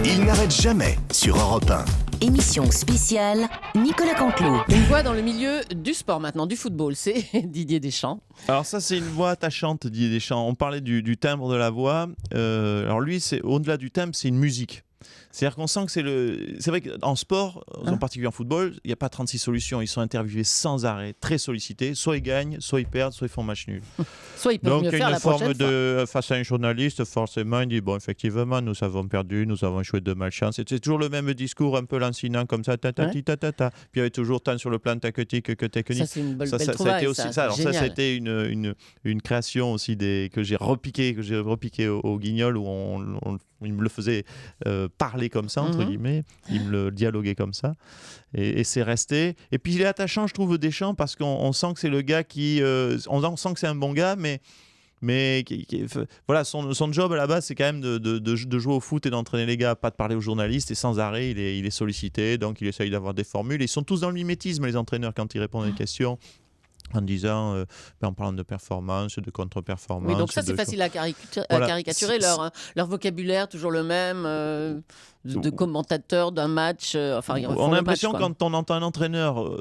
Il n'arrête jamais sur Europe 1. Émission spéciale Nicolas Canteloup. Une voix dans le milieu du sport maintenant, du football, c'est Didier Deschamps. Alors ça, c'est une voix attachante, Didier Deschamps. On parlait du timbre de la voix. Alors lui, au-delà du timbre, c'est une musique. C'est-à-dire qu'on sent que c'est vrai qu'en sport, en particulier en football, il n'y a pas 36 solutions. Ils sont interviewés sans arrêt, très sollicités. Soit ils gagnent, soit ils perdent, soit ils font match nul. Soit ils peuvent mieux faire la prochaine fois. Face à un journaliste, forcément, il dit bon, effectivement, nous avons perdu, nous avons échoué de malchance. C'est toujours le même discours, un peu lancinant comme ça, ta. Puis il y avait toujours tant sur le plan tactique que technique. Ça, c'est une belle ça a trouvaille, été aussi ça. Alors ça a été une création aussi que j'ai repiqué au Guignol où il me le faisait parler comme ça, entre guillemets, il me le dialoguait comme ça, et c'est resté. Et puis il est attachant, je trouve, Deschamps, parce qu'on sent que c'est le gars on sent que c'est un bon gars, mais voilà, son job à la base, c'est quand même de jouer au foot et d'entraîner les gars, pas de parler aux journalistes, et sans arrêt, il est sollicité, donc il essaye d'avoir des formules. Ils sont tous dans le mimétisme, les entraîneurs, quand ils répondent à des questions. En disant, en parlant de performance, de contre-performance. Oui, donc ça, c'est facile à caricaturer. Leur vocabulaire, toujours le même, de commentateur d'un match. On a l'impression, quand on entend un entraîneur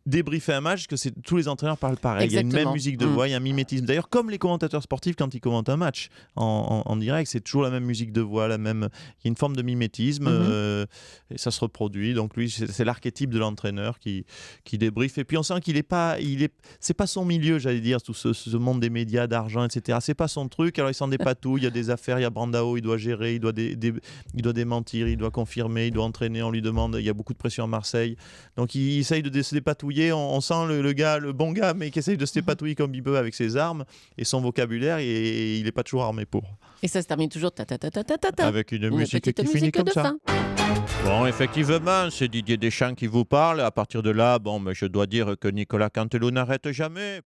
débriefer un match, que tous les entraîneurs parlent pareil. Exactement. Il y a une même musique de voix, il y a un mimétisme. D'ailleurs, comme les commentateurs sportifs, quand ils commentent un match en direct, c'est toujours la même musique de voix, il y a une forme de mimétisme, et ça se reproduit. Donc lui, c'est l'archétype de l'entraîneur qui débriefe. Et puis on sent qu'il n'est pas... c'est pas son milieu, j'allais dire, tout ce monde des médias, d'argent, etc. C'est pas son truc. Alors il s'en dépatouille, il y a des affaires, il y a Brandao, il doit gérer, il doit démentir, il doit confirmer, il doit entraîner, on lui demande, il y a beaucoup de pression à Marseille. Donc il essaye de se dépatouiller. On sent le bon gars, mais qui essaye de se dépatouiller comme il peut avec ses armes et son vocabulaire, et il n'est pas toujours armé pour. Et ça se termine toujours avec une musique qui finit comme ça. Bon, effectivement, c'est Didier Deschamps qui vous parle. À partir de là, je dois dire que Nicolas Canteloup n'arrête jamais.